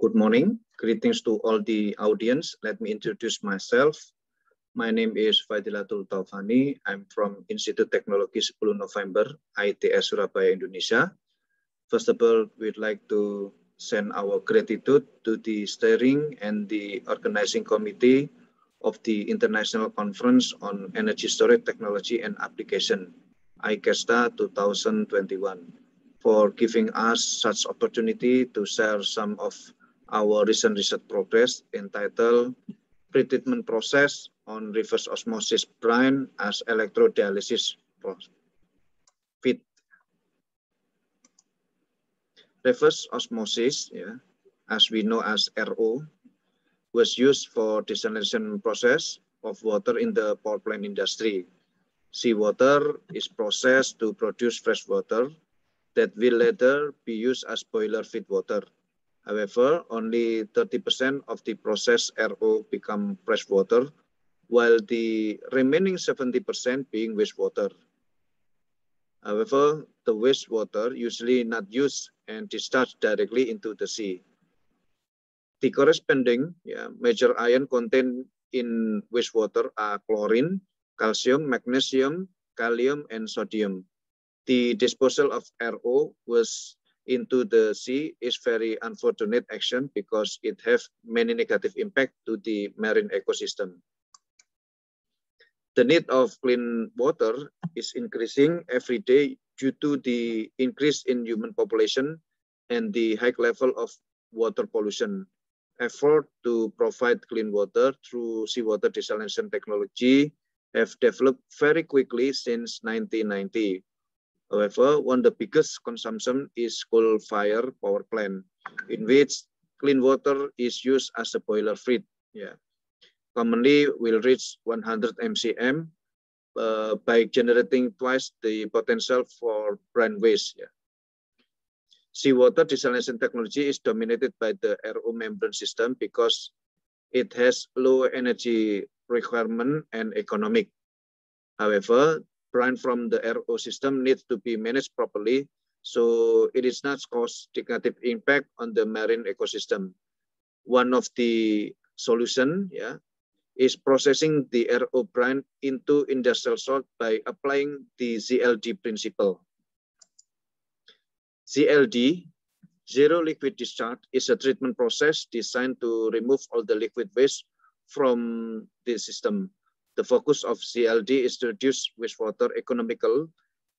Good morning. Greetings to all the audience. Let me introduce myself. My name is Fadilatul Taufani. I'm from Institut Teknologi 10 November, ITS Surabaya, Indonesia. First of all, we'd like to send our gratitude to the steering and the organizing committee of the International Conference on Energy Storage Technology and Application, ICASTA 2021, for giving us such opportunity to share some of our recent research progress entitled Pretreatment Process on Reverse Osmosis Brine as Electrodialysis Feed. Reverse osmosis, as we know as RO, was used for desalination process of water in the power plant industry. Seawater is processed to produce fresh water that will later be used as boiler feed water. However, only 30% of the processed RO become fresh water, while the remaining 70% being wastewater. However, the wastewater usually not used and discharged directly into the sea. The corresponding major ion contained in wastewater are chlorine, calcium, magnesium, gallium, and sodium. The disposal of RO was into the sea is very unfortunate action because it has many negative impact to the marine ecosystem. The need of clean water is increasing every day due to the increase in human population and the high level of water pollution. Effort to provide clean water through seawater desalination technology have developed very quickly since 1990. However, one of the biggest consumption is coal-fired power plant, in which clean water is used as a boiler feed. Commonly will reach 100 MCM by generating twice the potential for brine waste. Seawater desalination technology is dominated by the RO membrane system because it has low energy requirement and economic. However, brine from the RO system needs to be managed properly, so it is not cause negative impact on the marine ecosystem. One of the solution is processing the RO brine into industrial salt by applying the ZLD principle. ZLD, zero liquid discharge, is a treatment process designed to remove all the liquid waste from the system. The focus of ZLD is to reduce wastewater economical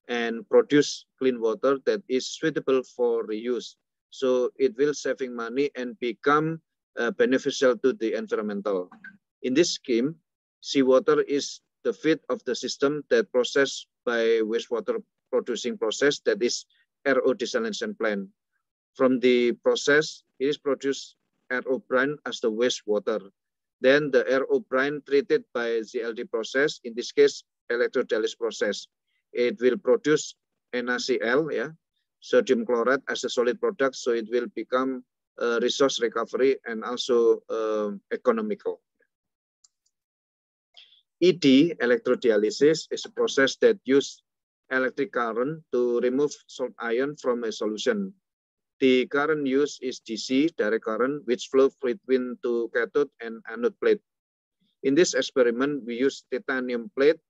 and produce clean water that is suitable for reuse. So it will saving money and become beneficial to the environmental. In this scheme, seawater is the feed of the system that processed by wastewater producing process, that is RO desalination plant. From the process, it is produced RO brine as the wastewater. Then the RO brine treated by ZLD process, in this case, electrodialysis process. It will produce NaCl, sodium chloride as a solid product, so it will become resource recovery and also economical. ED, electrodialysis, is a process that uses electric current to remove salt ion from a solution. The current used is DC, direct current, which flows between two cathode and anode plate. In this experiment, we use titanium plate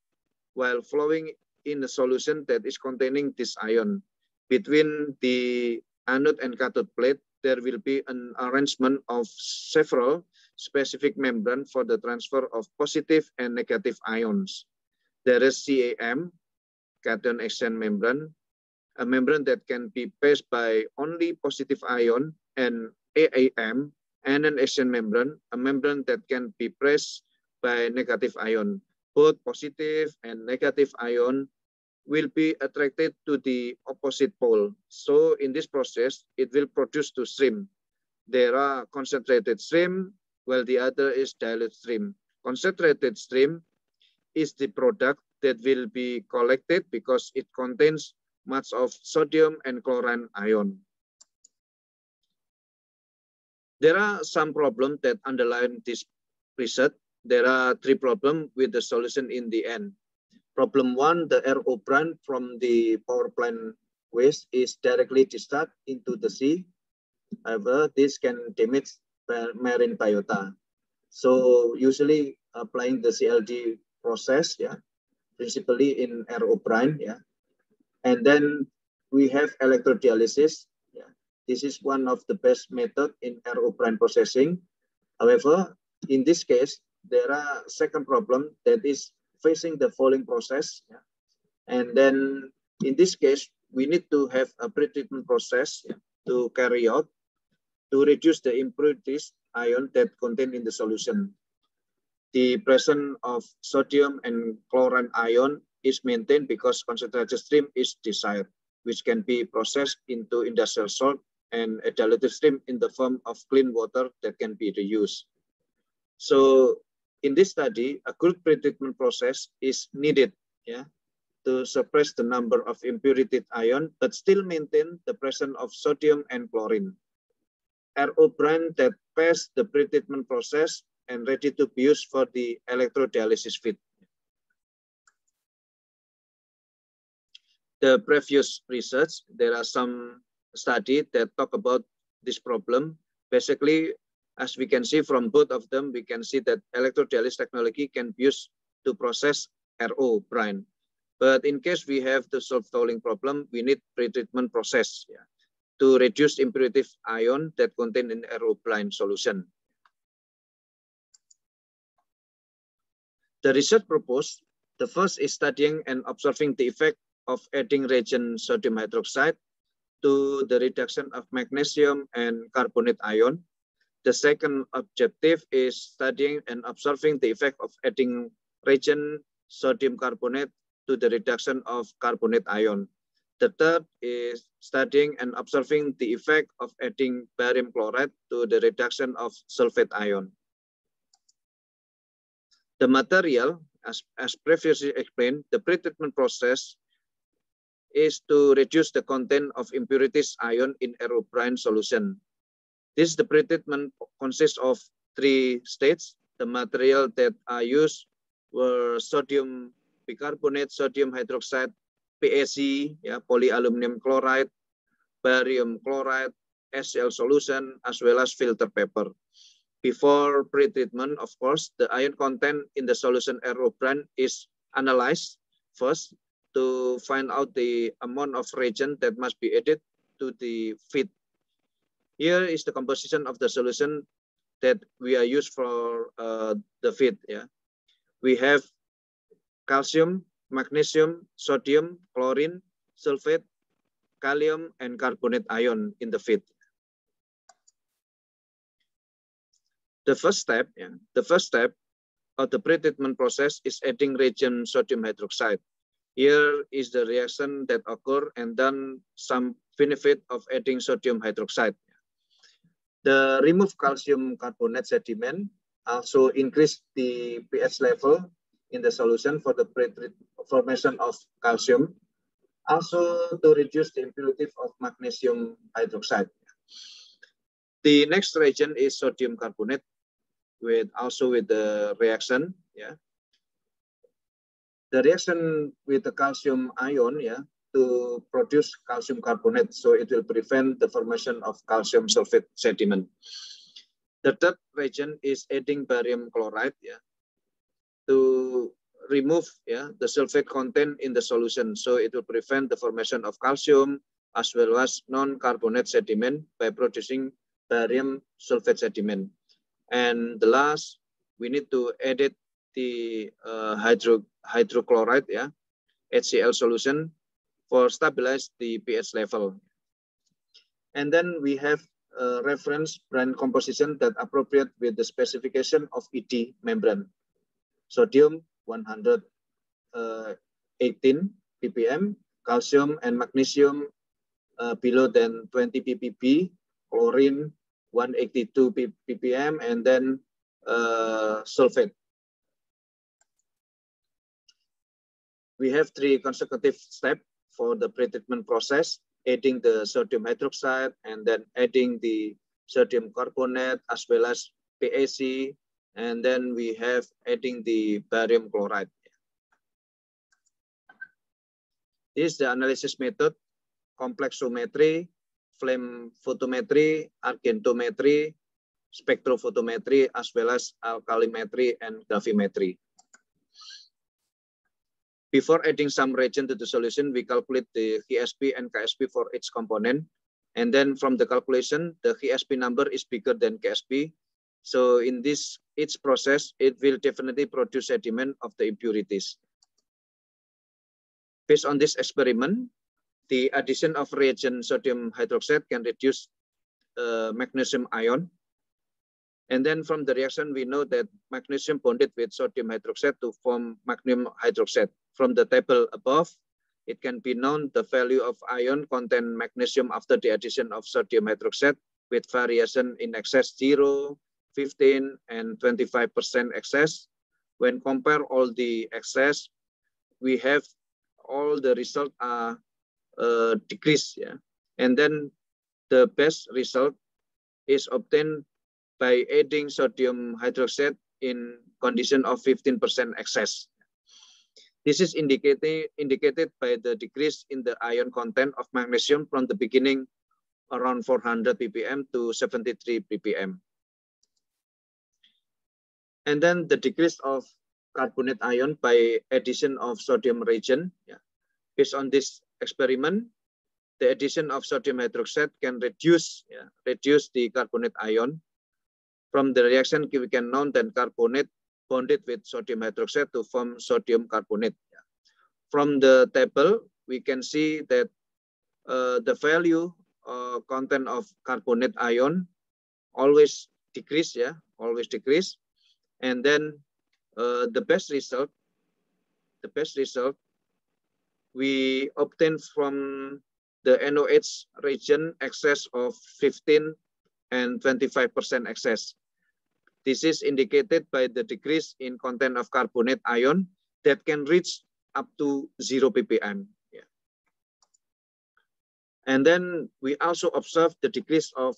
while flowing in a solution that is containing this ion. Between the anode and cathode plate, there will be an arrangement of several specific membrane for the transfer of positive and negative ions. There is CAM, cation exchange membrane, a membrane that can be passed by only positive ion, and AAM, anion exchange membrane, a membrane that can be pressed by negative ion. Both positive and negative ion will be attracted to the opposite pole. So in this process, it will produce two streams. There are concentrated stream, while the other is dilute stream. Concentrated stream is the product that will be collected because it contains much of sodium and chlorine ion. There are some problems that underlie this research. There are three problems with the solution in the end. Problem one, the RO brine from the power plant waste is directly discharged into the sea. However, this can damage marine biota. So usually applying the CLD process, yeah, principally in RO brine, yeah. And then we have electrodialysis. Yeah. This is one of the best method in RO brine processing. However, in this case, there are second problem that is facing the falling process. Yeah. And then in this case, we need to have a pretreatment process, yeah, to carry out to reduce the impurities ion that contained in the solution. The presence of sodium and chlorine ion is maintained because concentrated stream is desired, which can be processed into industrial salt and a diluted stream in the form of clean water that can be reused. So in this study, a good pretreatment process is needed, yeah, to suppress the number of impurity ion, but still maintain the presence of sodium and chlorine. RO brine that passed the pretreatment process and ready to be used for the electrodialysis feed. The previous research, there are some studies that talk about this problem. Basically, as we can see from both of them, we can see that electrodialysis technology can be used to process RO brine. But in case we have the self-tolling problem, we need pretreatment process, yeah, to reduce impurity ion that contain in RO brine solution. The research proposed, the first is studying and observing the effect of adding reagent sodium hydroxide to the reduction of magnesium and carbonate ion. The second objective is studying and observing the effect of adding reagent sodium carbonate to the reduction of carbonate ion. The third is studying and observing the effect of adding barium chloride to the reduction of sulfate ion. The material, as previously explained, the pretreatment process is to reduce the content of impurities ion in RO brine solution. This the pretreatment consists of 3 stages. The material that are used were sodium bicarbonate, sodium hydroxide, PAC, yeah, polyaluminium chloride, barium chloride, HCl solution, as well as filter paper. Before pretreatment, of course, the ion content in the solution RO brine is analyzed first to find out the amount of reagent that must be added to the feed. Here is the composition of the solution that we are used for the feed. Yeah, we have calcium, magnesium, sodium, chlorine, sulfate, kalium, and carbonate ion in the feed. The first step of the pretreatment process is adding reagent sodium hydroxide. Here is the reaction that occur and then some benefit of adding sodium hydroxide. The removed calcium carbonate sediment also increase the pH level in the solution for the formation of calcium, also to reduce the impurity of magnesium hydroxide. The next reagent is sodium carbonate also with the reaction, yeah. The reaction with the calcium ion, yeah, to produce calcium carbonate, so it will prevent the formation of calcium sulfate sediment. The third reagent is adding barium chloride, yeah, to remove, yeah, the sulfate content in the solution, so it will prevent the formation of calcium as well as non-carbonate sediment by producing barium sulfate sediment. And the last, we need to edit the hydrochloride, yeah, HCl solution for stabilize the pH level. And then we have a reference brine composition that appropriate with the specification of ED membrane. Sodium 118 ppm, calcium and magnesium below than 20 ppb, chlorine 182 ppm, and then sulfate. We have 3 consecutive steps for the pretreatment process, adding the sodium hydroxide and then adding the sodium carbonate as well as PAC, and then we have adding the barium chloride. This is the analysis method, complexometry, flame photometry, argentometry, spectrophotometry, as well as alkalimetry and gravimetry. Before adding some reagent to the solution, we calculate the HSP and KSP for each component. And then from the calculation, the HSP number is bigger than KSP. So in each process, it will definitely produce sediment of the impurities. Based on this experiment, the addition of reagent sodium hydroxide can reduce magnesium ion. And then from the reaction, we know that magnesium bonded with sodium hydroxide to form magnesium hydroxide. From the table above, it can be known the value of ion contain magnesium after the addition of sodium hydroxide with variation in excess 0, 15, and 25% excess. When compare all the excess, we have all the results are decreased. Yeah? And then the best result is obtained by adding sodium hydroxide in condition of 15% excess. This is indicated by the decrease in the ion content of magnesium from the beginning around 400 ppm to 73 ppm. And then the decrease of carbonate ion by addition of sodium reagent. Yeah. Based on this experiment, the addition of sodium hydroxide can reduce the carbonate ion. From the reaction, we can know that carbonate bonded with sodium hydroxide to form sodium carbonate. From the table, we can see that the value content of carbonate ion always decrease, always decrease. And then the best result we obtain from the NOH region excess of 15 and 25% excess. This is indicated by the decrease in content of carbonate ion that can reach up to 0 ppm. Yeah. And then we also observe the decrease of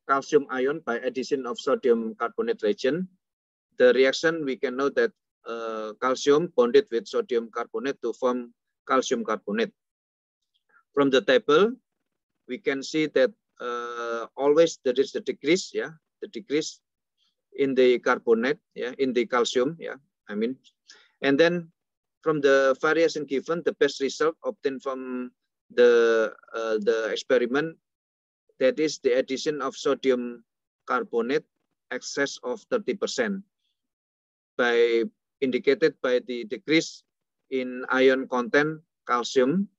calcium ion by addition of sodium carbonate reagent. The reaction, we can know that calcium bonded with sodium carbonate to form calcium carbonate. From the table, we can see that always there is the decrease, the decrease in the carbonate, in the calcium, and then from the variation given, the best result obtained from the experiment, that is the addition of sodium carbonate excess of 30%, indicated by the decrease in ion content calcium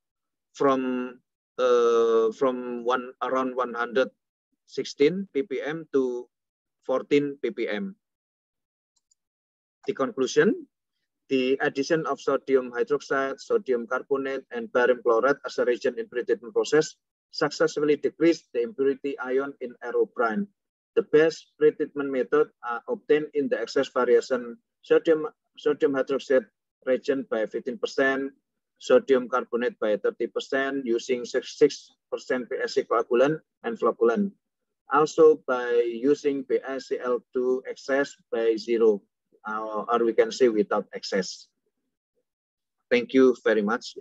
from around 116 ppm to 14 ppm. The conclusion, the addition of sodium hydroxide, sodium carbonate, and barium chloride as a reagent in pretreatment process successfully decreased the impurity ion in aerobrine. The best pretreatment method are obtained in the excess variation sodium hydroxide reagent by 15%, sodium carbonate by 30%, using 6% PaC coagulant and flocculant. Also by using PaCl2 excess by 0, or we can say without excess. Thank you very much.